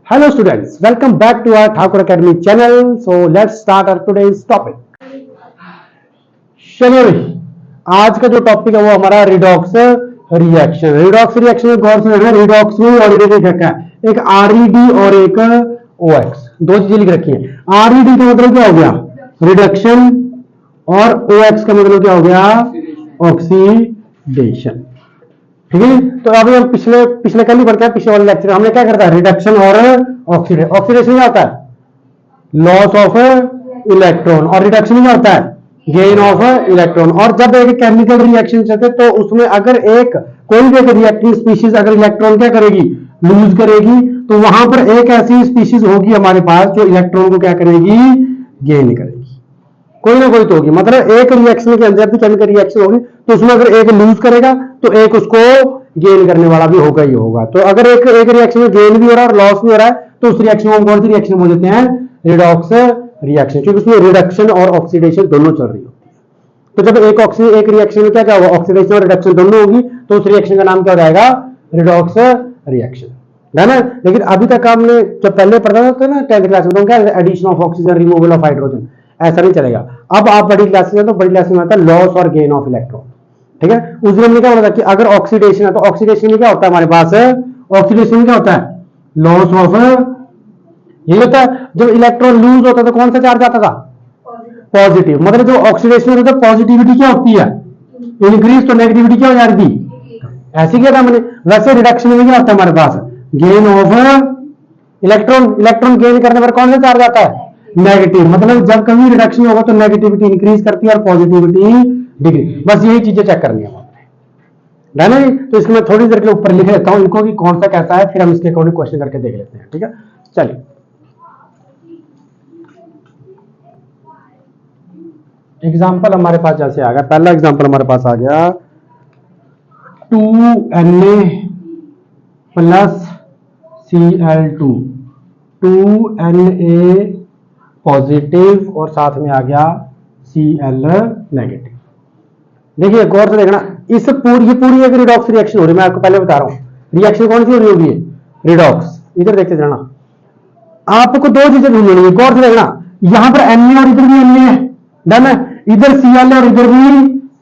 Hello students, welcome back to our Thakur Academy channel. So let's start our today's topic. चलिए भाई, आज का जो टॉपिक है वो हमारा रिडॉक्स रिएक्शन। रिडॉक्स रिएक्शन में गौर से देखना, रिडॉक्स में और एक रखा है, एक आरईडी और एक ओएक्स, दो चीजें लिख रखी है। आरईडी का मतलब क्या हो गया? रिडक्शन, और ओएक्स का मतलब क्या हो गया? ऑक्सीडेशन। ठीक है, तो अभी हम पिछले कल ही पढ़ते हैं, पिछले वाले लेक्चर हमने क्या करता है? रिडक्शन और ऑक्सीडेशन। ऑक्सीडेशन क्या होता है? लॉस ऑफ इलेक्ट्रॉन, और रिडक्शन क्या होता है? Gain of electron. और जब एक केमिकल रिएक्शन चलते तो उसमें अगर एक कोई भी एक रिएक्टिंग स्पीशीज अगर इलेक्ट्रॉन क्या करेगी? लूज करेगी, तो वहां पर एक ऐसी स्पीशीज होगी हमारे पास जो इलेक्ट्रॉन को क्या करेगी? गेन करेगी। कोई ना कोई तो होगी, मतलब एक रिएक्शन के अंदर भी केमिकल रिएक्शन होगी तो उसमें अगर एक लूज करेगा तो एक उसको गेन करने वाला भी होगा ही होगा। तो अगर एक रिएक्शन में गेन भी हो रहा है और लॉस भी हो रहा है तो उस रिएक्शन को हम कौन सी रिएक्शन बोल देते हैं? रिडॉक्स रिएक्शन, क्योंकि उसमें रिडक्शन और ऑक्सीडेशन दोनों चल रही होती है। तो जब एक रिएक्शन में क्या होगा? ऑक्सीडेशन और रिडक्शन दोनों होगी, तो उस रिएक्शन का नाम क्या हो जाएगा? रिडॉक्स रिएक्शन, है ना। लेकिन अभी तक हमने जब पहले पढ़ा था ना 10th क्लास में, तो क्या addition of oxygen, removal of hydrogen, ऐसा नहीं चलेगा। अब आप बड़ी क्लास में, तो बड़ी क्लास में आता है लॉस और गेन ऑफ इलेक्ट्रॉन। ठीक है, उस दिन हमने क्या बोला था कि अगर ऑक्सीडेशन है तो ऑक्सीडेशन में क्या होता है हमारे पास? ऑक्सीडेशन में क्या होता है? लॉस ऑफ, ये होता है जब इलेक्ट्रॉन लूज होता है तो कौन सा चार्ज आता था? पॉजिटिव। मतलब जो ऑक्सीडेशन होता है पॉजिटिविटी क्या होती है? इंक्रीज, तो नेगेटिविटी क्या हो जाती? ऐसे किया था मैंने। वैसे रिडक्शन में क्या होता है हमारे पास? Gain of electron. Electron gain करने पर कौन सा चार्ज आता है? नेगेटिव। मतलब जब कभी रिडक्शन होगा तो नेगेटिविटी इंक्रीज करती है और पॉजिटिविटी डिक्रीज। बस यही चीजें चेक करनी है ना जी। तो इसमें थोड़ी देर के ऊपर लिख लेता हूं इनको कि कौन सा कैसा है, फिर हम इसके अकॉर्डिंग क्वेश्चन करके देख लेते हैं। ठीक है, चलिए एग्जाम्पल हमारे पास जैसे आ गया, पहला एग्जाम्पल हमारे पास आ गया 2Na plus Cl2, 2Na positive और साथ में आ गया Cl नेगेटिव। देखिए गौर से देखना, इस पूरी एक रिडॉक्स रिएक्शन हो रही है। मैं आपको पहले बता रहा हूं रिएक्शन कौन सी हो रही होगी? रिडॉक्स। इधर देखते जाना, आपको दो चीजें ढूंढनी है। गौर से देखना, यहां पर Na और इधर भी Na है, डन है। इधर Cl और इधर भी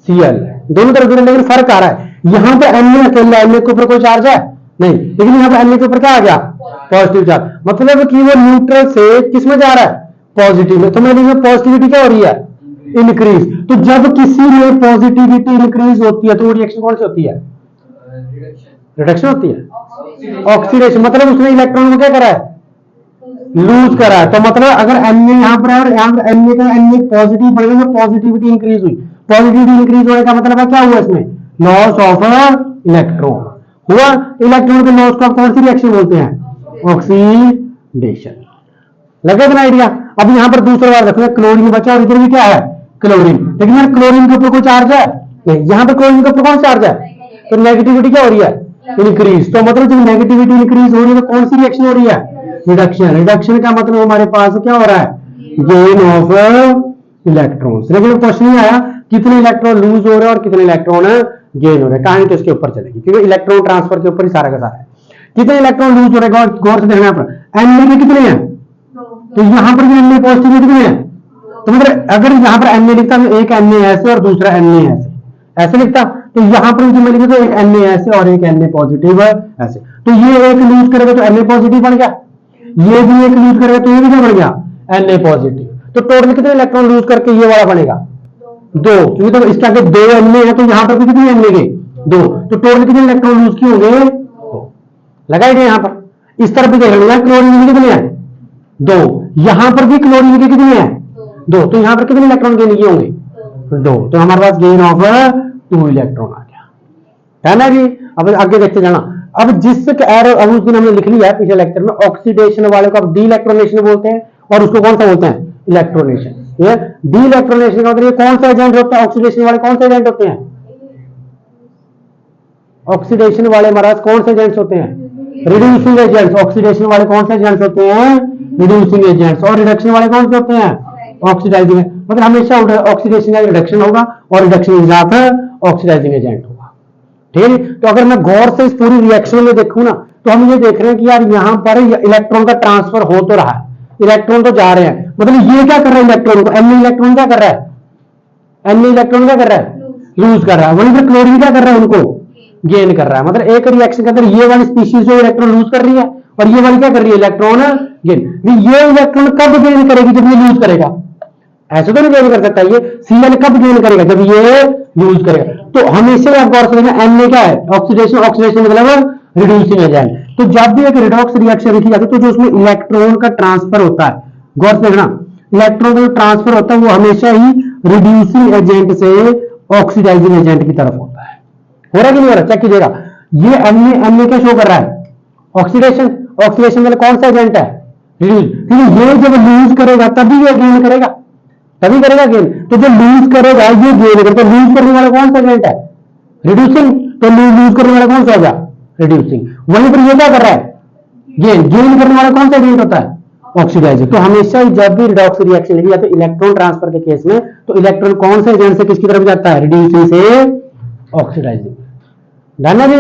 Cl है, दोनों तरफ जुड़े, लेकिन फर्क आ रहा है। यहां पे Na अकेला, Na के ऊपर कोई चार्ज है नहीं, लेकिन यहां पे Na के ऊपर क्या आ गया? Positive charge. मतलब कि वो न्यूट्रल से किस में जा रहा है? पॉजिटिव में। तो मैंने पॉजिटिविटी क्या हो रही है? इंक्रीज। तो जब किसी में पॉजिटिविटी इंक्रीज होती है तो वो रिएक्शन कौन सी होती है? रिडक्शन होती है। ऑक्सीडेशन, मतलब उसने इलेक्ट्रॉन को क्या करा है? लूज करा है। तो मतलब अगर Na यहां पर है और यहां पर Na पॉजिटिव बढ़ेगा तो पॉजिटिविटी इंक्रीज हुई। पॉजिटिविटी इंक्रीज होने का मतलब है क्या हुआ इसमें? लॉस ऑफ इलेक्ट्रॉन हुआ। इलेक्ट्रॉन के लॉस को कौन सी रिएक्शन बोलते हैं? ऑक्सीडेशन। लगे ना आइडिया। अब यहां पर दूसरा बार रखना, क्लोरीन बचा और इधर भी क्या है? क्लोरीन। लेकिन यार क्लोरीन के ऊपर कोई चार्ज है नहीं, यहां पर क्लोरीन के ऊपर कौन चार्ज है? तो नेगेटिविटी क्या हो रही है? इंक्रीज। तो मतलब जब नेगेटिविटी इंक्रीज हो रही है तो कौन सी रिएक्शन हो रही है? रिडक्शन। रिडक्शन का मतलब हमारे पास क्या हो रहा है? Gain of electrons. लेकिन क्वेश्चन नहीं आया कितने इलेक्ट्रॉन लूज हो रहे हैं और कितने इलेक्ट्रॉन गेन हो रहे हैं। कहानी तो इसके ऊपर चलेगी, क्योंकि इलेक्ट्रॉन ट्रांसफर के ऊपर ही सारा का सारा है। कितने इलेक्ट्रॉन लूज हो रहे हैं गौर से देखना पर। Na के कितने हैं? तो यहां पर भी Na पॉजिटिव कितने हैं? तो मतलब अगर यहां पर Na लिखता तो एक Na ऐसे और दूसरा Na ऐसे लिखता, तो यहां पर जो मैं लिखा तो एक Na ऐसे और एक Na पॉजिटिव ऐसे। तो ये एक लूज करेगा तो Na पॉजिटिव बन गया, ये भी एक लूज करेगा तो ये भी क्या बन गया? Na positive. तो टोटल कितने इलेक्ट्रॉन लूज करके ये वाला बनेगा? 2, क्योंकि तो इसके आगे 2 Na है तो यहां पर भी कितने Na गए? 2। तो टोटल कितने इलेक्ट्रॉन लूज किए होंगे? 2। लगाई गए। यहां पर इस तरफ भी देख लेना, क्लोरीन के कितने हैं? 2। यहां पर भी क्लोरीन के कितने हैं? 2। तो यहां पर कितने इलेक्ट्रॉन गेन किए होंगे? 2। तो हमारे पास गेन ऑफ 2 इलेक्ट्रॉन आ गया, है ना जी। अब आगे देखते जाना। अब जिस एरो अब उस दिन हमने लिख लिया है पिछले लेक्चर में, ऑक्सीडेशन वाले को अब डी इलेक्ट्रोनेशन बोलते हैं और उसको कौन सा बोलते हैं? इलेक्ट्रोनेशन। ये डी इलेक्ट्रोनेशन का मतलब कौन सा एजेंट होता है? ऑक्सीडेशन वाले कौन से एजेंट होते हैं? ऑक्सीडेशन वाले महाराज कौन से एजेंट्स होते हैं? Reducing agents. ऑक्सीडेशन वाले कौन से एजेंट्स होते हैं? Reducing agents. और रिडक्शन वाले कौन से होते हैं? ऑक्सीडाइजिंग। मतलब हमेशा रिडक्शन का रिडक्शन होगा और रिडक्शन के साथ ऑक्सीडाइजिंग एजेंट होगा। ठीक है, तो अगर मैं गौर से इस पूरी रिएक्शन में देखूं ना तो हम ये देख रहे हैं कि यार यहाँ पर इलेक्ट्रॉन का ट्रांसफर हो तो रहा है, इलेक्ट्रॉन तो जा रहे हैं, मतलब ये क्या कर रहा है इलेक्ट्रॉन को, एन इलेक्ट्रॉन क्या कर रहा है, एन इलेक्ट्रॉन क्या कर रहा है, लूज कर रहा है। वहीं पर क्लोरीन क्या कर रहा है, उनको गेन कर रहा है। मतलब एक रिएक्शन के अंदर ये वाली स्पीशीज जो इलेक्ट्रॉन लूज कर रही है और ये वाली क्या कर रही है, इलेक्ट्रॉन गेन। ये इलेक्ट्रॉन कब गेन करेगी, जब ये लूज करेगा। ऐसे तो नहीं गेन कर सकता, ये सीएल कब गेन करेगा, जब ये लूज करेगा। तो हमेशा आप गौर से देखना, एन क्या है, ऑक्सीडेशन, ऑक्सीडेशन मतलब रिड्यूसिंग एजेंट। तो जब भी एक रिडॉक्स रिएक्शन लिखी जाती है तो जो उसमें इलेक्ट्रॉन का ट्रांसफर होता है, गौर से देखना, इलेक्ट्रॉन का जो ट्रांसफर होता है वो हमेशा ही रिड्यूसिंग एजेंट से ऑक्सीडाइजिंग एजेंट की तरफ होता है। हो रहा कि नहीं हो रहा, चेक कीजिएगा। ये एन क्या शो कर रहा है, ऑक्सीडेशन, ऑक्सीडेशन मतलब कौन सा एजेंट है, रिड्यूस। ये जब लूज करेगा तभी ये गेन करेगा, तभी करेगा गेन। तो जो लूज करेगा ये गेन करेगा। तो लूज करने वाला कौन सा एजेंट है, रिड्यूसिंग। तो लूज करने वाला कौन सा होगा, रिड्यूसिंग। वहीं पर ये क्या कर रहा है, गेन। गेन करने वाला कौन सा एजेंट होता है, ऑक्सीडाइजिंग। तो हमेशा जब भी रिडॉक्स रिएक्शन लिखी जाती है इलेक्ट्रॉन ट्रांसफर के केस में, तो इलेक्ट्रॉन कौन से एजेंट से किसकी तरफ जाता है, रिड्यूसिंग से ऑक्सीडाइजिंग। जानना जी,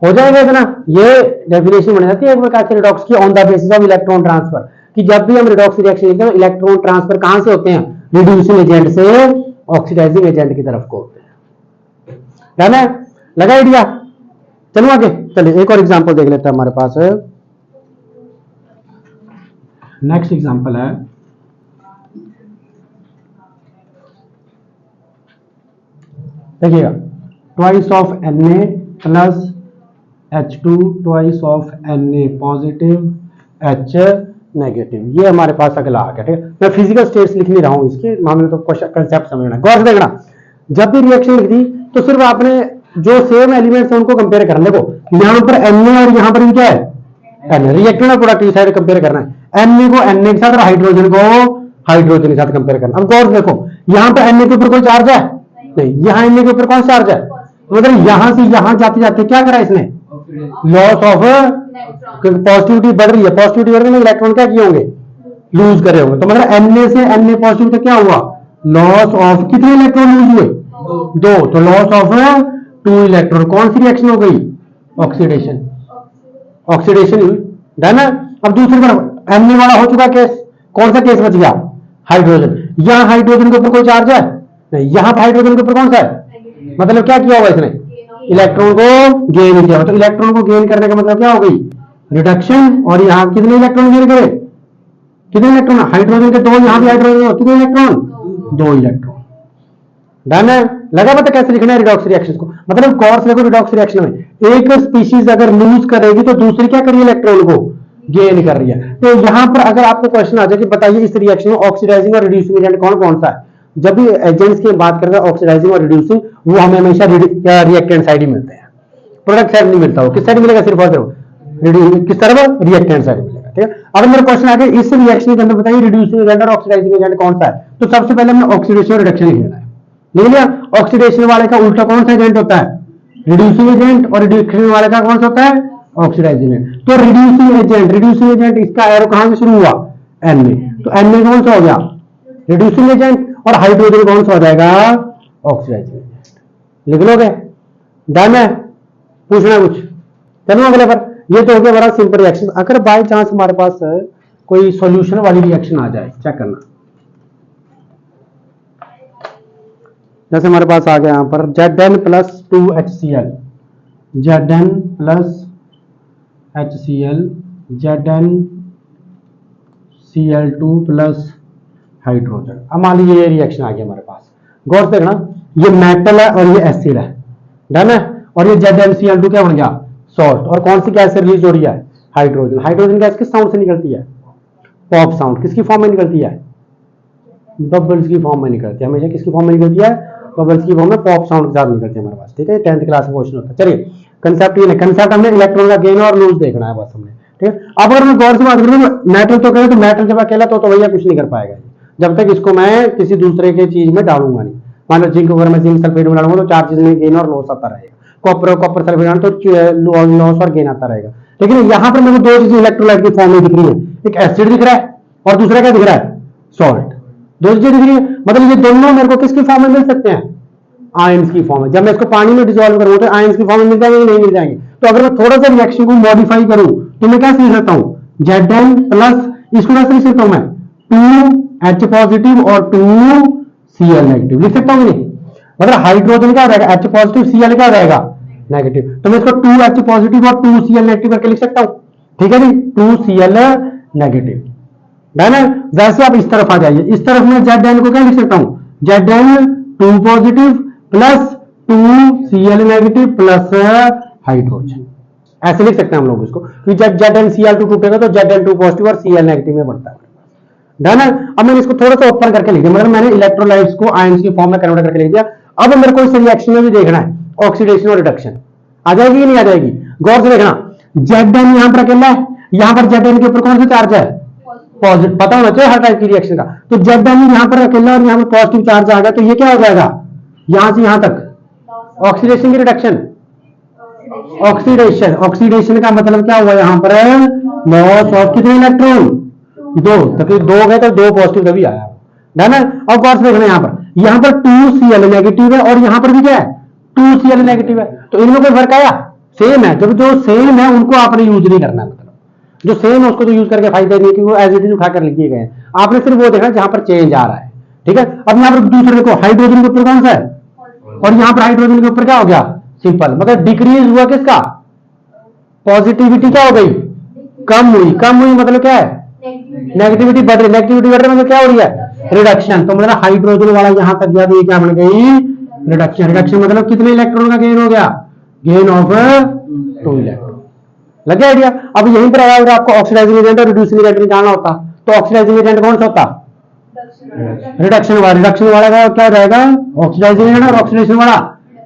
हो जाएगा इतना। ये डेफिनेशन बन जाती है एक प्रकार से रिडॉक्स की, on the basis of electron transfer, कि जब भी हम रिडॉक्स रिएक्शन लिखते हैं इलेक्ट्रॉन ट्रांसफर कहां से होते हैं, रिड्यूसिंग एजेंट से ऑक्सीडाइजिंग एजेंट की तरफ को होते हैं। जानना लगा आइडिया। चलो आगे चलिए, एक और एग्जांपल देख लेते हैं हमारे पास है। नेक्स्ट एग्जांपल है, देखिएगा, twice of Na plus H2 twice of Na positive H negative. ये हमारे पास अगला आ गया। ठीक है, मैं फिजिकल स्टेट्स लिख नहीं रहा हूं, इसके मामले तो कंसेप्ट समझना। गौर से देखना, जब भी रिएक्शन लिख दी तो सिर्फ आपने जो सेम एलिमेंट्स हैं उनको कंपेयर करना। देखो यहां पर Na और यहां पर भी क्या है, Na। रिएक्टेंट और प्रोडक्ट की साइड कंपेयर करना है, Na को Na के साथ और हाइड्रोजन को हाइड्रोजन के साथ कंपेयर करना। अब गौर से देखो, यहां पर Na के ऊपर कोई चार्ज है नहीं, यहां Na के ऊपर कौन चार्ज है, मतलब यहां से यहां जाते जाते क्या करा इसने, लॉस ऑफ, पॉजिटिविटी बढ़ रही है, पॉजिटिविटी बढ़ रही है, इलेक्ट्रॉन क्या किए होंगे, लूज करे होंगे। तो मतलब Na से Na पॉजिटिव तो क्या हुआ, लॉस ऑफ, कितने इलेक्ट्रॉन लूज हुए, 2। तो लॉस ऑफ 2 इलेक्ट्रॉन। कौन सी रिएक्शन हो गई, ऑक्सीडेशन, ऑक्सीडेशन हुई। डन है। अब दूसरी तरफ Na वाला हो चुका केस, कौन सा केस बच गया, हाइड्रोजन। यहां हाइड्रोजन के ऊपर कोई चार्ज है नहीं, यहां पर हाइड्रोजन के ऊपर कौन सा है, मतलब क्या किया होगा इसने, इलेक्ट्रॉन को गेन किया। तो इलेक्ट्रॉन को गेन करने का मतलब क्या हो गई, रिडक्शन। और यहां कितने इलेक्ट्रॉन गेन करे, कितने इलेक्ट्रॉन, हाइड्रोजन के 2, यहां भी हाइड्रोजन कितने इलेक्ट्रॉन, 2 इलेक्ट्रॉन। डन है। लगा पता कैसे लिखना है रिडॉक्स रिएक्शन को। मतलब गौर से देखो, रिडॉक्स रिएक्शन में एक स्पीशीज अगर लूज करेगी तो दूसरी क्या कर रही है, इलेक्ट्रॉन को गेन कर रही है। तो यहां पर अगर आपको क्वेश्चन आ जाए कि बताइए इस रिएक्शन में ऑक्सीडाइजिंग और रिड्यूसिंग एजेंट कौन कौन सा है, जब भी एजेंट्स की बात करते हैं ऑक्सीडाइजिंग और रिड्यूसिंग, वो हमें हमेशा रिएक्टेंट साइड ही मिलते हैं, प्रोडक्ट साइड नहीं मिलता। वो किस साइड मिलेगा, सिर्फ और सिर्फ किस तरफ, रिएक्टेंट साइड मिलेगा। ठीक है, अगर मेरा क्वेश्चन आ गया इस रिएक्शन के अंदर बताइए रिड्यूसिंग एजेंट और ऑक्सीडाइजिंग एजेंट कौन सा है, तो सबसे पहले हमने ऑक्सीडेशन और रिडक्शन लिखना है। लिख लिया। ऑक्सीडेशन वाले का उल्टा कौन सा एजेंट होता है, रिड्यूसिंग एजेंट, और रिडक्शन वाले का कौन सा होता है, ऑक्सीडाइजिंग एजेंट। तो रिड्यूसिंग एजेंट इसका एरो कहां से शुरू हुआ, Na। तो Na कौन सा हो गया, रिड्यूसिंग एजेंट, और हाइड्रोजन कौन सा हो जाएगा, ऑक्सीडाइजिंग एजेंट। लिख लोगे, डन है। पूछना कुछ, चलो अगले पर। ये तो हो गया बड़ा सिंपल रिएक्शन। अगर बाय चांस हमारे पास कोई सॉल्यूशन वाली रिएक्शन आ जाए, चेक करना। जैसे हमारे पास आ गया यहां पर Zn plus 2HCl, Zn plus HCl, Zn Cl2 plus hydrogen. अब मान लीजिए ये रिएक्शन आ गया हमारे पास। गौर से देखना, ये मेटल है और ये एसिड है, डन है। और ये ZnCl2 क्या बन गया, सॉल्ट। और कौन सी गैस रिलीज हो रही है, हाइड्रोजन। हाइड्रोजन गैस किस साउंड से निकलती है, पॉप साउंड। किसकी फॉर्म में निकलती है, बबल्स की फॉर्म में निकलती है। हमेशा किसकी फॉर्म में निकलती है, बबल्स की फॉर्म में, पॉप साउंड के साथ निकलती है हमारे पास। ठीक है, 10th क्लास में क्वेश्चन होता है। चलिए कंसेप्ट ये, कंसेप्ट हमने इलेक्ट्रॉन का गेन और लूज देखना है बस हमने। ठीक है, अब अगर मैं गौर से बात करूं, मेटल तो कहें तो मेटल जब अकेला तो भैया कुछ नहीं कर पाएगा जब तक इसको मैं किसी दूसरे के चीज में डालूंगा नहीं। मान लो जिंक, अगर मैं जिंक सल्फेट में डालूंगा तो चार्जेस में गेन और लॉस आता रहेगा। कॉपर सल्फेट डालूंगा तो लॉस और गेन आता रहेगा। लेकिन यहां पर मेरे को 2 चीजें इलेक्ट्रोलाइट की फॉर्म में दिख रही है, एक एसिड दिख रहा है और दूसरा क्या दिख रहा है, सॉल्ट। 2 चीजें दिख रही है, मतलब ये दोनों मेरे को किसकी फॉर्म में मिल सकते हैं, आयंस की फॉर्म में। जब मैं इसको पानी में डिसॉल्व करूंगा तो आयंस की फॉर्म में मिल जाएंगे, नहीं मिल जाएंगे। तो अगर मैं थोड़ा सा रिएक्शन को मॉडिफाई करूं तो मैं कैसे लिख सकता हूं, Zn प्लस, इसको कैसे लिख सकता हूं मैं, 2H पॉजिटिव और 2Cl नेगेटिव लिख सकता हूं नहीं, मतलब हाइड्रोजन क्या हो जाएगा, H पॉजिटिव, Cl क्या हो जाएगा, नेगेटिव, तो मैं इसको 2H पॉजिटिव और 2Cl नेगेटिव करके लिख सकता हूं, ठीक है जी, 2Cl नेगेटिव है ना। वैसे आप इस तरफ आ जाइए, इस तरफ मैं Zn को क्या लिख सकता हूं, Zn 2 positive plus 2Cl negative plus hydrogen, ऐसे लिख सकते हैं हम लोग इसको, क्योंकि जब ZnCl2 टूटेगा तो Zn2 पॉजिटिव और Cl नेगेटिव में बढ़ता है ना। अब मैंने इसको थोड़ा सा ओपन करके लिख दिया, मतलब मैंने इलेक्ट्रोलाइट्स को आयंस की फॉर्म में कन्वर्ट करके लिख दिया। अब मेरे को इस रिएक्शन में भी देखना है ऑक्सीडेशन और रिडक्शन, आ जाएगी कि नहीं आ जाएगी, गौर से देखना। Zn यहां पर अकेला है, यहां पर Zn के ऊपर कौन सा चार्ज है, पॉजिटिव, पता होना चाहिए हर टाइप की रिएक्शन का। तो Zn यहां पर अकेला और यहां पर पॉजिटिव चार्ज आ गया, तो ये क्या हो जाएगा, यहां से यहां तक ऑक्सीडेशन की रिडक्शन, ऑक्सीडेशन, ऑक्सीडेशन का मतलब क्या हुआ, यहां पर लॉस ऑफ कितने इलेक्ट्रॉन, 2, तभी 2 गए तो 2 पॉजिटिव तभी आया है ना। अब गौर से देखना, यहां पर 2Cl नेगेटिव है और यहां पर भी क्या है, 2Cl नेगेटिव है, तो इनमें कोई फर्क आया, सेम है। जब जो सेम है उनको आपने यूज नहीं करना, मतलब जो सेम है उसको तो यूज करके फायदा नहीं है, क्योंकि वो एज इट इज उठा कर लिखे गए हैं, आपने सिर्फ वो देखना जहां पर चेंज आ रहा है, ठीक है। अब यहां पर दूसरे देखो, हाइड्रोजन के ऊपर कौन सा है, और यहां पर हाइड्रोजन के ऊपर क्या हो गया, सिंपल, मतलब डिक्रीज हुआ किसका, पॉजिटिविटी क्या हो गई, कम हुई, कम हुई मतलब क्या है, नेगेटिविटी बढ़ रही, नेगेटिविटी बढ़ रही मतलब क्या हो रही है, रिडक्शन। तो मतलब हाइड्रोजन वाला यहां तक गया तो ये क्या बन गई, रिडक्शन। रिडक्शन मतलब कितने इलेक्ट्रॉन का गेन हो गया, गेन ऑफ 2 इलेक्ट्रॉन, लग गया आइडिया। अब यहीं पर आया, अगर आपको ऑक्सीडाइजिंग एजेंट और रिड्यूसिंग एजेंट निकालना होता तो ऑक्सीडाइजिंग एजेंट कौन सा होता, रिडक्शन वाला, रिडक्शन वाला का क्या हो जाएगा, ऑक्सीडाइजिंग एजेंट, और ऑक्सीडेशन वाला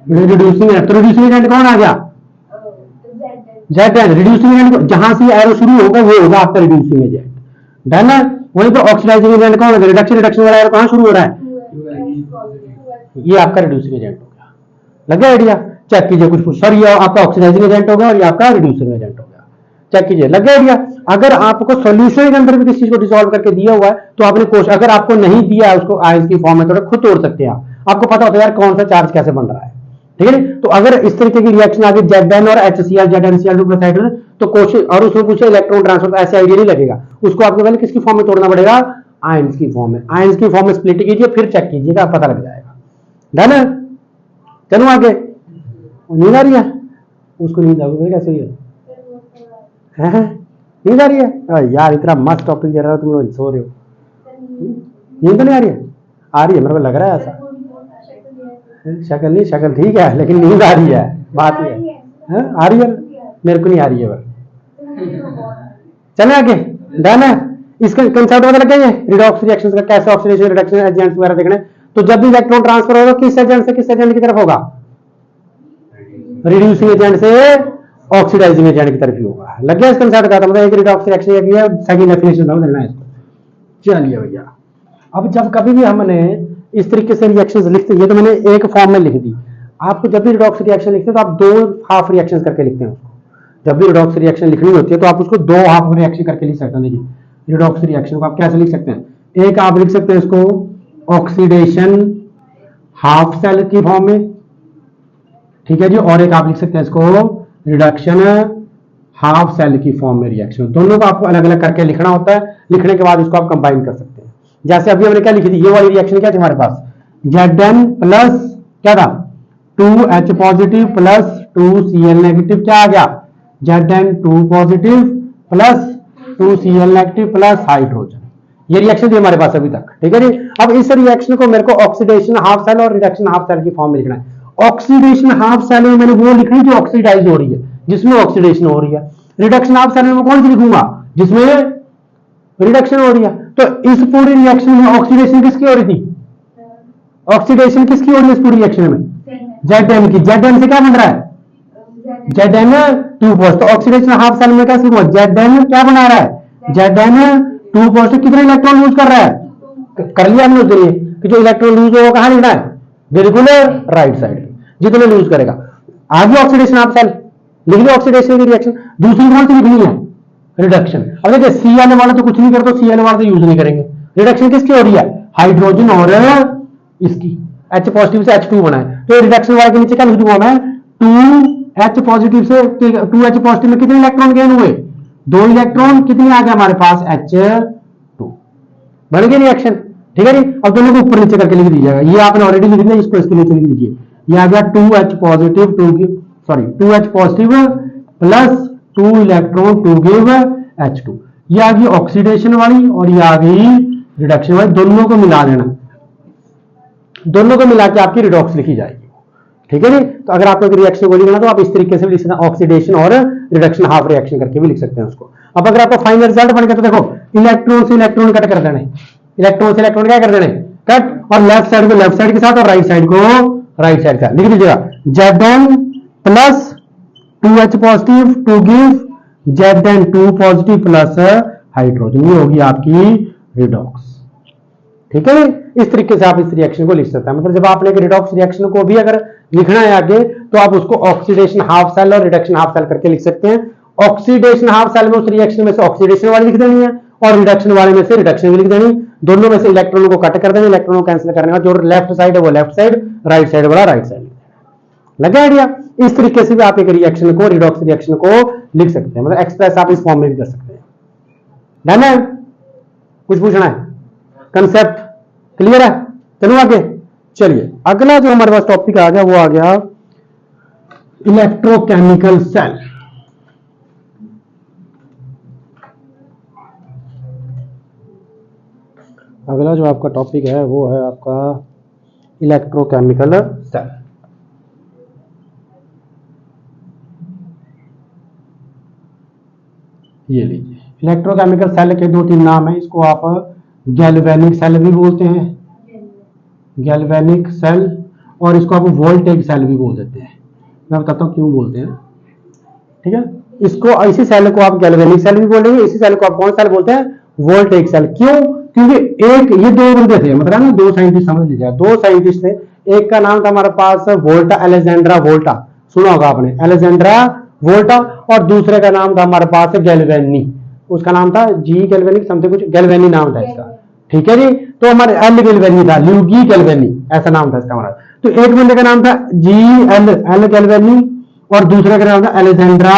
रिड्यूसिंग एजेंट। तो रिड्यूसिंग एजेंट कौन आ गया, Zn। रिड्यूसिंग एजेंट जहां से एरो शुरू होगा वो होगा आपका रिड्यूसिंग एजेंट, डन है। वहीं पर ऑक्सीडाइजिंग एजेंट कौन होगा, रिडक्शन, रिडक्शन वाला एरो कहां शुरू हो रहा है, ये आपका रिड्यूसिंग एजेंट हो गया, लग गया आइडिया। चेक कीजिए कुछ सर, ये आपका ऑक्सीडाइजिंग एजेंट हो गया और ये आपका रिड्यूसिंग एजेंट हो गया, चेक कीजिए, लग गया आइडिया। अगर आपको सॉल्यूशन के अंदर भी किसी चीज को डिसॉल्व करके दिया हुआ है तो आपने कोशिश, अगर आपको नहीं दिया है उसको आयंस की फॉर्म में तो खुद तोड़ सकते हैं आप, आपको पता होता है यार कौन सा चार्ज कैसे बन रहा है, ठीक है। तो अगर इस तरीके की रिएक्शन आगे Zn और HCl, ZnCl2 प्लस हाइड्रोजन, तो कोशिश, और उसमें पूछे इलेक्ट्रॉन ट्रांसफर, तो ऐसे आइडिया नहीं लगेगा, उसको आपको पहले किसकी फॉर्म में तोड़ना पड़ेगा, आयंस की फॉर्म में। आयंस की फॉर्म में स्प्लिट कीजिए, फिर चेक कीजिएगा, पता लग जाएगा, डन है। चलो आगे, नींद आ रही है, उसको नींद आ रही है, कैसे है, नींद आ रही है यार, इतना मस्त टॉपिक दे रहा हो तुम लोग, सो रहे हो, नींद तो नहीं आ रही है, आ रही है, मेरे को लग रहा है ऐसा, शक्ल नहीं, शक्ल ठीक है लेकिन नींद आ रही है, बात ये है, आ रही है, मेरे को नहीं आ रही है चले आगे, डन है। इसका कंसेप्ट पता लग गया, रिडॉक्स रिएक्शंस का कैसे ऑक्सीडेशन रिडक्शन एजेंट्स वगैरह देखने। तो जब भी इलेक्ट्रॉन ट्रांसफर होगा किस एजेंट से किस एजेंट की तरफ होगा, रिड्यूसिंग एजेंट से ऑक्सीडाइजिंग एजेंट की तरफ ही होगा, लग गया इस कंसेप्ट का। मतलब एक रिडॉक्स रिएक्शन ये है, सेकंड डेफिनेशन समझ लेना है इसको। चलिए भैया, अब जब कभी भी हमने इस तरीके से रिएक्शंस लिखते हैं, ये तो मैंने एक फॉर्म में लिख दी, आपको जब भी रिडॉक्स रिएक्शन लिखते हैं तो आप 2 हाफ रिएक्शंस करके लिखते हैं उसको। जब भी रिडॉक्स रिएक्शन लिखनी होती है तो आप उसको 2 हाफ रिएक्शन करके लिख सकते हैं। देखिए रिडॉक्स रिएक्शन को आप कैसे लिख सकते हैं, एक आप लिख सकते हैं इसको ऑक्सीडेशन हाफ सेल की फॉर्म में, ठीक है जी, और एक आप लिख सकते हैं इसको रिडक्शन हाफ सेल की फॉर्म में रिएक्शन। दोनों को आपको अलग अलग करके लिखना होता है, लिखने के बाद इसको आप कंबाइन कर सकते हैं। जैसे अभी हमने क्या लिखी थी, ये वाली रिएक्शन क्या थी हमारे पास, Zn प्लस क्या था, 2H positive plus 2Cl negative, क्या आ गया, Zn 2 positive plus 2Cl negative plus hydrogen. ये रिएक्शन थी हमारे पास अभी तक, ठीक है जी। अब इस रिएक्शन को मेरे को ऑक्सीडेशन हाफ सेल और रिडक्शन हाफ सेल की फॉर्म में लिखना है। ऑक्सीडेशन हाफ सेल में मैंने वो लिखनी जो ऑक्सीडाइज हो रही है, जिसमें ऑक्सीडेशन हो रही है। रिडक्शन हाफ सेल में कौन सी लिखूंगा, जिसमें रिडक्शन हो रही है। तो इस पूरी रिएक्शन में ऑक्सीडेशन किसकी हो रही थी, ऑक्सीडेशन किसकी हो रही है इस पूरी रिएक्शन में, Zn की। Zn से क्या बन रहा है, Zn 2 पॉजिटिव। तो ऑक्सीडेशन हाफ सेल में क्या लिखूंगा, Zn क्या बना रहा है, Zn 2 पॉजिटिव। कितने इलेक्ट्रॉन लूज कर रहा है, कर लिया हमने उसके लिए कि जो इलेक्ट्रॉन लूज हो वो कहां लिखना है, बिल्कुल राइट साइड, जितने लूज करेगा। आगे ऑक्सीडेशन हाफ सेल लिख लो, ऑक्सीडेशन की रिएक्शन। दूसरी कौन सी लिखनी है, रिडक्शन। अब देखिए Cl वाला तो कुछ नहीं करता, Cl वाला तो यूज नहीं करेंगे। रिडक्शन किसकी हो रही है, हाइड्रोजन और इसकी, H पॉजिटिव से H2 बना है, तो रिडक्शन वाले के नीचे क्या लिख दूंगा मैं, H पॉजिटिव से 2H पॉजिटिव में कितने इलेक्ट्रॉन गेन हुए? 2 इलेक्ट्रॉन। कितने आ गया हमारे पास? H2 बन गया रिएक्शन। ठीक है जी। अब दोनों को ऊपर नीचे करके लिख दीजिएगा, ये आपने ऑलरेडी लिख दिया, इसको इसके नीचे लिख दीजिए। ये आ गया 2H positive 2H positive plus 2 electron to give H2। ये आ गई ऑक्सीडेशन वाली और ये आ गई रिडक्शन वाली। दोनों को मिला लेना, दोनों को मिला के आपकी रिडॉक्स लिखी जाएगी। ठीक है जी। तो अगर आपको रिएक्शन को लिखना तो आप इस तरीके से भी लिख सकते हैं, ऑक्सीडेशन और रिडक्शन हाफ रिएक्शन करके भी लिख सकते हैं उसको। अब अगर आपको फाइनल रिजल्ट बन गया तो देखो, इलेक्ट्रॉन से इलेक्ट्रॉन कट कर देने, इलेक्ट्रॉन से इलेक्ट्रॉन क्या कर देने? कट। और लेफ्ट साइड को लेफ्ट साइड के साथ और राइट साइड को राइट साइड के साथ लिख दीजिएगा। Zn plus 2H positive to give Zn2 positive plus hydrogen, ये होगी आपकी रिडॉक्स। ठीक है। इस तरीके से आप इस रिएक्शन को लिख सकते हैं। मतलब जब आपने एक रिडॉक्स रिएक्शन को भी अगर लिखना है आगे तो आप उसको ऑक्सीडेशन हाफ सेल और रिडक्शन हाफ सेल करके लिख सकते हैं। ऑक्सीडेशन हाफ सेल में उस रिएक्शन में से ऑक्सीडेशन वाली लिख देनी है और रिडक्शन वाले में से रिडक्शन भी लिख देनी। दोनों में से इलेक्ट्रॉनों को कट कर देना, इलेक्ट्रॉनों को कैंसिल करने का, जो लेफ्ट साइड है वो लेफ्ट साइड, राइट साइड वाला राइट साइड। लगा आइडिया? इस तरीके से भी आप एक रिएक्शन को, रिडॉक्स रिएक्शन को लिख सकते हैं। मतलब एक्सप्रेस आप इस फॉर्म में भी कर सकते हैं। डन है? कुछ पूछना है? कंसेप्ट क्लियर है? चलो आगे चलिए। अगला जो हमारे पास टॉपिक आ गया वो आ गया इलेक्ट्रोकेमिकल सेल। अगला जो आपका टॉपिक है वो है आपका इलेक्ट्रोकेमिकल सेल। ये लीजिए, इलेक्ट्रोकेमिकल सेल के 2-3 नाम है। इसको आप गैल्वेनिक सेल भी बोलते हैं, गैल्वेनिक सेल, और इसको आप वोल्टेज सेल भी बोल देते हैं। मैं बताता हूँ क्यों बोलते हैं। ठीक है। इसको, इसी सेल को आप गैल्वेनिक सेल भी बोलेंगे, इसी सेल को आप कौन सेल बोलते हैं? Voltage cell. क्यों? क्योंकि एक, ये 2 बंदे थे, मतलब ना 2 साइंटिस्ट समझ लीजिए, 2 साइंटिस्ट थे। एक का नाम था हमारे पास वोल्टा, अलेक्जेंड्रा वोल्टा, सुना होगा आपने, अलेक्जेंड्रा वोल्टा। और दूसरे का नाम था हमारे पास गैल्वेनी, उसका नाम था जी गैल्वेनी समथिंग, कुछ गैल्वेनी नाम था इसका। ठीक है जी। तो हमारे एल गैल्वेनी था, ल्यूगी गैल्वेनी ऐसा नाम था इसका हमारा। तो एक बंदे का नाम था जी एल गैल्वेनी और दूसरे का नाम था अलेक्जेंड्रा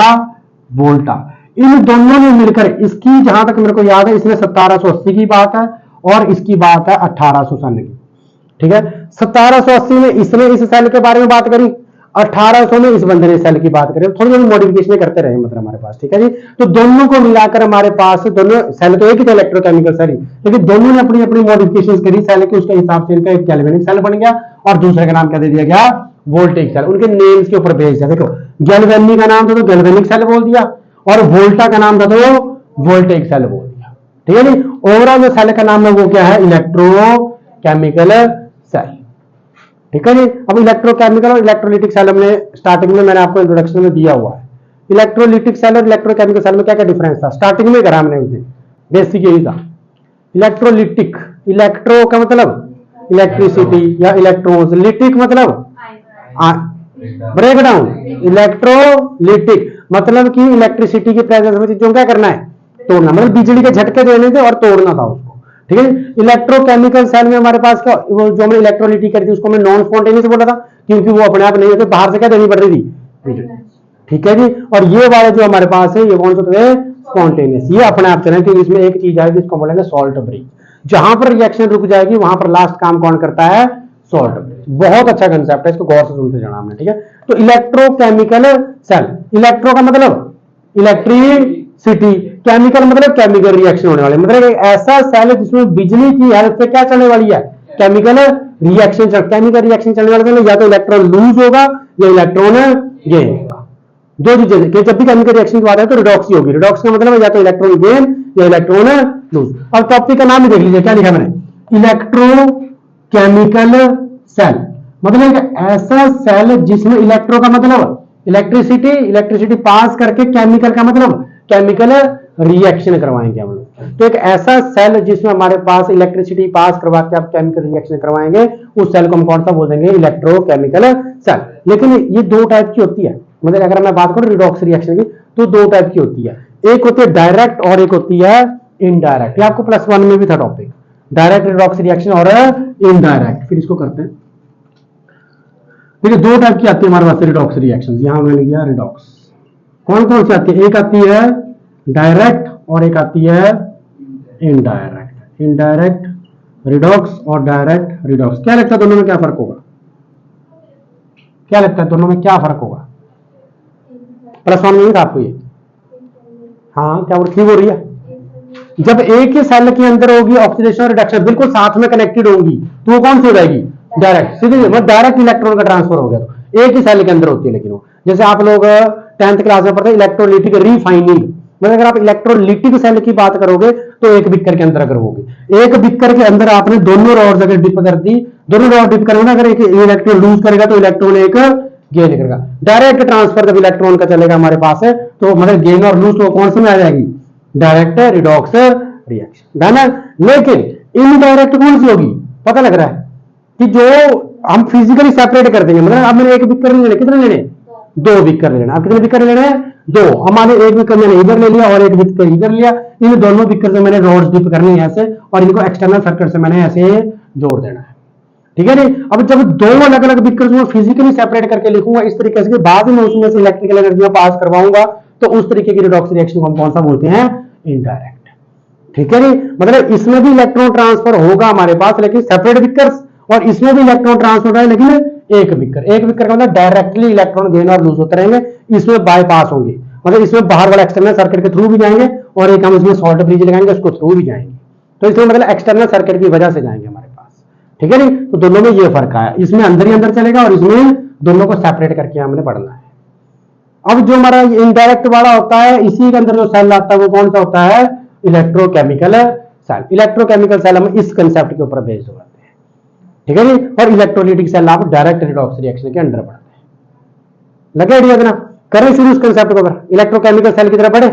वोल्टा। इन दोनों ने मिलकर, इसकी जहां तक मेरे को याद है, इसमें 1780 की बात है और इसकी बात है 1800 सन की। ठीक है। 1780 में इसने इस सेल के बारे में बात करी, 1800 में इस बंदे ने सेल की बात करी। थोड़ी थोड़ी मॉडिफिकेशन करते रहे मतलब हमारे पास। ठीक है जी। तो दोनों को मिलाकर हमारे पास, दोनों सेल तो एक ही था, इलेक्ट्रोकेमिकल सेल, लेकिन दोनों ने अपनी अपनी मॉडिफिकेशन करी सेल के, उसके हिसाब से इनका एक गैल्वेनिक सेल बन गया और दूसरे का नाम क्या दे दिया गया? Voltage cell. उनके नेम्स के ऊपर बेस्ड है। देखो, गैल्वेनी का नाम था तो गैल्वेनिक सेल बोल दिया और वोल्टा का नाम था तो वोल्टेज सेल बोल दिया। ठीक है जी। ओवरऑल जो सेल का नाम है वो क्या है? Electrochemical cell. ठीक है जी। अब इलेक्ट्रोकेमिकल और इलेक्ट्रोलिटिक सेल हमने स्टार्टिंग में, मैंने आपको इंट्रोडक्शन में दिया हुआ है। इलेक्ट्रोलिटिक सेल और इलेक्ट्रोकेमिकल सेल में क्या क्या डिफरेंस था स्टार्टिंग में करा हमने, उसे बेसिक यही था। इलेक्ट्रोलिटिक, इलेक्ट्रो का मतलब इलेक्ट्रिसिटी या इलेक्ट्रॉन्स, लिटिक मतलब ब्रेक डाउन, इलेक्ट्रोलिटिक मतलब कि इलेक्ट्रिसिटी की प्रेजेंस में चीजों क्या करना है? तोड़ना, मतलब बिजली के झटके देने थे और तोड़ना था उसको। ठीक है। इलेक्ट्रोकेमिकल सेल में हमारे पास क्या, वो जो हमने इलेक्ट्रोलिटिक करी थी उसको हमने नॉन स्पॉन्टेनियस बोला था, क्योंकि वो अपने आप नहीं होते, बाहर से क्या देनी पड़ रही थी? ठीक है जी। और ये वाले जो हमारे पास है ये कौन सा है? स्पॉन्टेनियस। ये अपने आप चले, क्योंकि इसमें एक चीज आएगी, इसको बोलेंगे सॉल्ट ब्रेक। जहां पर रिएक्शन रुक जाएगी वहां पर लास्ट काम कौन करता है? Salt break. बहुत अच्छा कंसेप्ट है, इसको गौर से सुनते जाना हमने। ठीक है। तो इलेक्ट्रोकेमिकल सेल, इलेक्ट्रो का मतलब इलेक्ट्रिसिटी, केमिकल मतलब केमिकल रिएक्शन होने वाले, मतलब एक ऐसा सेल है जिसमें बिजली की हेल्प से क्या चलने वाली है? Chemical reaction. केमिकल रिएक्शन चलने वाले या तो इलेक्ट्रॉन लूज होगा या इलेक्ट्रॉन गेन होगा। दो चीजें, जब भी केमिकल रिएक्शन की बात है तो रिडॉक्स ही होगी। रिडॉक्स का मतलब है या तो इलेक्ट्रॉन गेन या इलेक्ट्रॉन लूज। और टॉपिक का नाम ही देख लीजिए, क्या लिखा मैंने? इलेक्ट्रोकेमिकल सेल, मतलब एक ऐसा सेल जिसमें इलेक्ट्रो का मतलब इलेक्ट्रिसिटी, इलेक्ट्रिसिटी पास करके केमिकल का मतलब केमिकल रिएक्शन करवाएंगे हम लोग। तो एक ऐसा सेल जिसमें हमारे पास इलेक्ट्रिसिटी पास करवा के आप केमिकल रिएक्शन करवाएंगे, उस सेल को हम कौन सा बोल देंगे? Electrochemical cell. लेकिन ये 2 टाइप की होती है, मतलब अगर मैं बात करूं रिडॉक्स रिएक्शन की तो 2 टाइप की होती है। एक होती है डायरेक्ट और एक होती है इनडायरेक्ट। ये आपको +1 में भी था टॉपिक, डायरेक्ट रिडॉक्स रिएक्शन और इनडायरेक्ट। फिर इसको करते हैं। देखिए दो टाइप की आती है हमारे पास रिडॉक्स रिएक्शन, यहां मैंने लिखा रिडॉक्स। कौन कौन सी आती है? एक आती है डायरेक्ट और एक आती है इनडायरेक्ट। इनडायरेक्ट रिडॉक्स और डायरेक्ट रिडॉक्स। क्या लगता है दोनों में क्या फर्क होगा? क्या लगता है दोनों में क्या फर्क होगा? प्लस वन नहीं था आपको ये? हाँ क्या ठीक हो रही है? जब एक ही सेल के अंदर होगी ऑक्सीडेशन और रिडक्शन बिल्कुल साथ में कनेक्टेड होंगी तो वो कौन सी हो जाएगी? डायरेक्ट। सीधे मतलब डायरेक्ट इलेक्ट्रॉन का ट्रांसफर हो गया तो एक ही सेल के अंदर होती है। लेकिन वो जैसे आप लोग 10th क्लास में पढ़ते हैं इलेक्ट्रोलिटिक रिफाइनिंग, मतलब अगर आप इलेक्ट्रोलिटिक सेल की बात करोगे तो एक बिक्कर के अंदर अगर होगी, एक बिक्कर के अंदर आपने दोनों रॉड्स अगर डिप कर दी, दोनों रॉड डिप करेंगे अगर एक इलेक्ट्रॉन लूज करेगा तो इलेक्ट्रॉन एक गेन करेगा। डायरेक्ट ट्रांसफर जब इलेक्ट्रॉन का चलेगा हमारे पास है तो मतलब गेन और लूज तो कौन से में आ जाएगी? डायरेक्ट रिडॉक्स रिएक्शन है ना। लेकिन इनडायरेक्ट कौन सी होगी? पता लग रहा है कि जो हम फिजिकली सेपरेट कर देंगे, मतलब अब मैंने एक बिक्कर लेने, कितने लेने? दो बिक्कर लेना। अब कितने बिक्कर लेने हैं? दो। हमारे एक बिक्कर मैंने इधर ले लिया और एक बिक्कर इधर लिया। इन दोनों बिक्कर से मैंने रॉड्स डिप करनी है ऐसे और इनको एक्सटर्नल सर्किट से मैंने ऐसे जोड़ देना है। ठीक है नहीं? अब जब दो अलग अलग बिक्कर में फिजिकली सेपरेट करके लिखूंगा इस तरीके से, बाद में उसमें से इलेक्ट्रिकल एनर्जी पास करवाऊंगा तो उस तरीके की रिडॉक्स रिएक्शन को हम कौन सा बोलते हैं? इनडायरेक्ट। ठीक है नहीं? मतलब इसमें भी इलेक्ट्रॉन ट्रांसफर होगा हमारे पास लेकिन सेपरेट बिक्कर्स, और इसमें भी इलेक्ट्रॉन ट्रांसफर है लेकिन एक बिक्कर। एक बिक्कर का मतलब डायरेक्टली इलेक्ट्रॉन गेन और लूज होते रहेंगे, इसमें बाईपास होंगे, मतलब इसमें बाहर वाला एक्सटर्नल सर्किट के थ्रू भी जाएंगे और एक हम इसमें सॉल्ट ब्रिज लगाएंगे उसको थ्रू भी जाएंगे, तो इसमें मतलब एक्सटर्नल सर्किट की वजह से जाएंगे हमारे पास। ठीक है नहीं? तो दोनों में ये फर्क आया, इसमें अंदर ही अंदर चलेगा और इसमें दोनों को सेपरेट करके हमने पढ़ना है। अब जो हमारा इनडायरेक्ट वाला होता है इसी के अंदर जो सेल आता है वो कौन सा होता है? Electrochemical cell. इलेक्ट्रोकेमिकल सेल हम इस कंसेप्ट के ऊपर बेस्ड होते हैं। ठीक है जी? और इलेक्ट्रोलिटिक सेल आप डायरेक्ट रिडॉक्स रिएक्शन के अंडर पढ़ते हैं। लगे आइडिया देना? करें शुरू इस कंसेप्ट के ऊपर, इलेक्ट्रोकेमिकल सेल की तरह पढ़े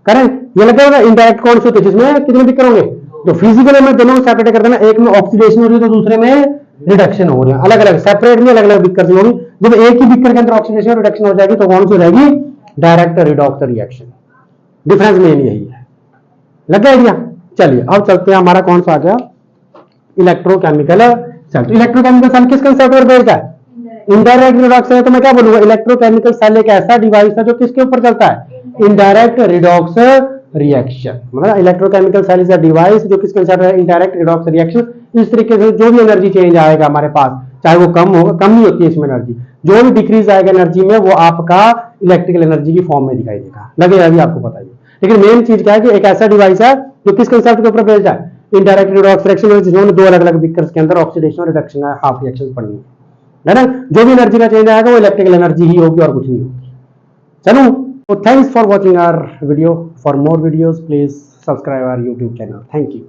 करें। ये लगे होगा इनडायरेक्ट कौन से होते हैं जिसमें कितने बिक्कर होंगे? तो फिजिकली में दोनों को सेपरेट कर देना, एक में ऑक्सीडेशन हो रही है तो दूसरे में रिडक्शन हो रही है, अलग अलग सेपरेट में अलग अलग बिक्कर से होगी। जब एक ही बिक्कर के अंदर ऑक्सीडेशन और रिडक्शन हो जाएगी तो कौन सी हो जाएगी? Direct redox reaction. Difference main यही है। लगे आइडिया? चलिए अब चलते हैं, हमारा कौन सा आ गया? Electrochemical cell. तो इलेक्ट्रोकेमिकल सेल किस कंसेप्ट पर बेस्ड है? इनडायरेक्ट रिडॉक्स है। तो मैं क्या बोलूंगा? इलेक्ट्रोकेमिकल सेल एक ऐसा डिवाइस है जो किसके ऊपर चलता है? Indirect redox reaction. मतलब electrochemical cell is a device जो किस कंसेप्ट है? Indirect redox reaction. इस तरीके से जो भी एनर्जी चेंज आएगा हमारे पास, चाहे वो कम होगा, कम नहीं होती है इसमें एनर्जी, जो भी डिक्रीज आएगा एनर्जी में वो आपका इलेक्ट्रिकल एनर्जी की फॉर्म में दिखाई देगा। लगेगा भी आपको पता ही। लेकिन मेन चीज क्या है कि एक ऐसा डिवाइस है जो किस कंसेप्ट के ऊपर बेस्ड है? इनडायरेक्ट रिडॉक्स रिएक्शन, जिसमें दो अलग अलग बिकर्स के अंदर ऑक्सीडेशन और रिडक्शन हाफ रिएक्शन पढ़नी है ना। जो भी एनर्जी का चेंज आएगा वो इलेक्ट्रिकल एनर्जी ही होगी और कुछ नहीं होगी। चलो, so thanks for watching our video. For more videos please subscribe our YouTube channel. Thank you.